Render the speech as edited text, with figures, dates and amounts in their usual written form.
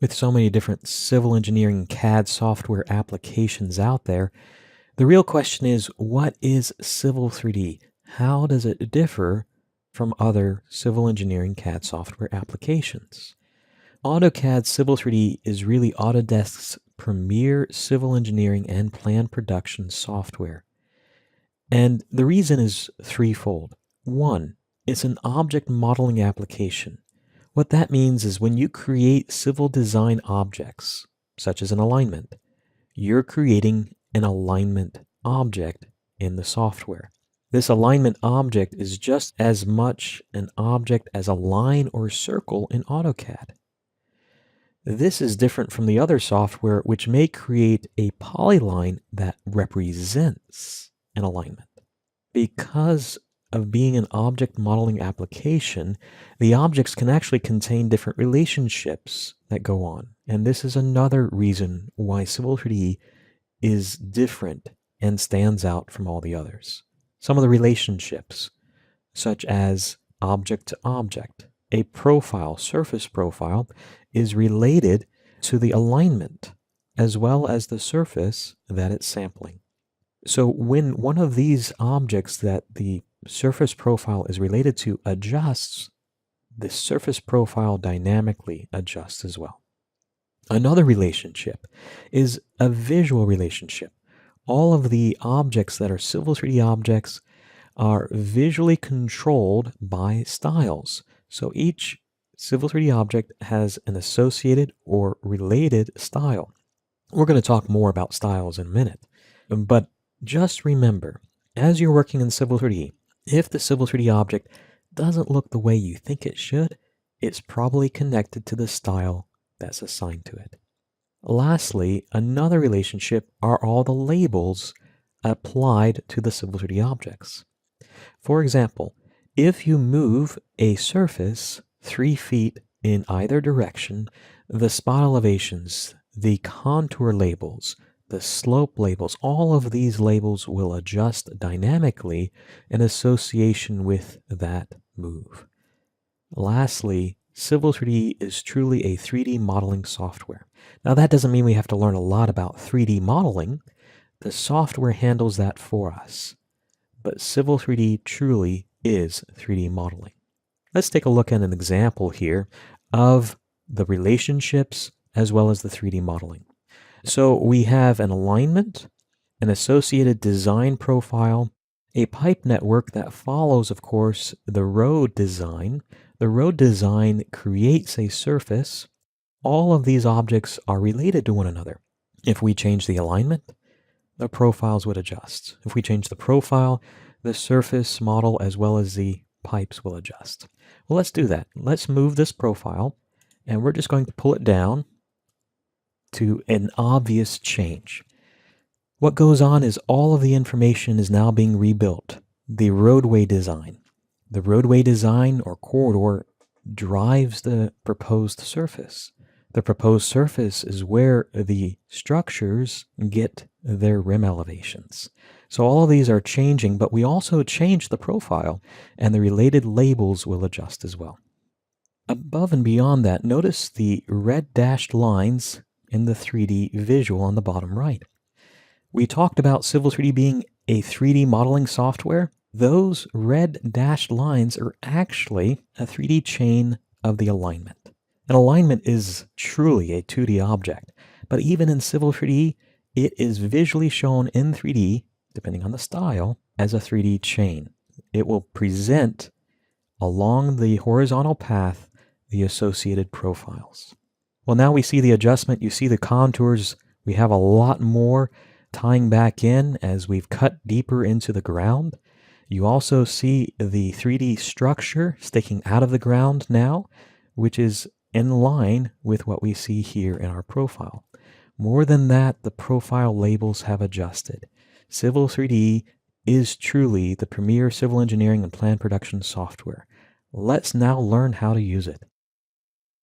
With so many different civil engineering CAD software applications out there, the real question is, what is Civil 3D? How does it differ from other civil engineering CAD software applications? AutoCAD Civil 3D is really Autodesk's premier civil engineering and plan production software. And the reason is threefold. One, it's an object modeling application. What that means is when you create civil design objects, such as an alignment, you're creating an alignment object in the software. This alignment object is just as much an object as a line or circle in AutoCAD. This is different from the other software, which may create a polyline that represents an alignment. Because of being an object modeling application, the objects can actually contain different relationships that go on. And this is another reason why Civil 3D is different and stands out from all the others. Some of the relationships, such as object to object, a profile, surface profile, is related to the alignment as well as the surface that it's sampling. So when one of these objects that the surface profile is related to adjusts, the surface profile dynamically adjusts as well. Another relationship is a visual relationship. All of the objects that are Civil 3D objects are visually controlled by styles. So each Civil 3D object has an associated or related style. We're going to talk more about styles in a minute. But just remember, as you're working in Civil 3D, if the Civil 3D object doesn't look the way you think it should, it's probably connected to the style that's assigned to it. Lastly, another relationship are all the labels applied to the Civil 3D objects. For example, if you move a surface 3 feet in either direction, the spot elevations, the contour labels, the slope labels, all of these labels will adjust dynamically in association with that move. Lastly, Civil 3D is truly a 3D modeling software. Now, that doesn't mean we have to learn a lot about 3D modeling. The software handles that for us. But Civil 3D truly is 3D modeling. Let's take a look at an example here of the relationships as well as the 3D modeling. So we have an alignment, an associated design profile, a pipe network that follows, of course, the road design. The road design creates a surface. All of these objects are related to one another. If we change the alignment, the profiles would adjust. If we change the profile, the surface model as well as the pipes will adjust. Well, let's do that. Let's move this profile, and we're just going to pull it down to an obvious change. What goes on is all of the information is now being rebuilt. The roadway design. The roadway design or corridor drives the proposed surface. The proposed surface is where the structures get their rim elevations. So all of these are changing, but we also change the profile, and the related labels will adjust as well. Above and beyond that, notice the red dashed lines in the 3D visual on the bottom right. We talked about Civil 3D being a 3D modeling software. Those red dashed lines are actually a 3D chain of the alignment. An alignment is truly a 2D object, but even in Civil 3D, it is visually shown in 3D, depending on the style, as a 3D chain. It will present along the horizontal path the associated profiles. Well, now we see the adjustment. You see the contours. We have a lot more tying back in as we've cut deeper into the ground. You also see the 3D structure sticking out of the ground now, which is in line with what we see here in our profile. More than that, the profile labels have adjusted. Civil 3D is truly the premier civil engineering and plan production software. Let's now learn how to use it.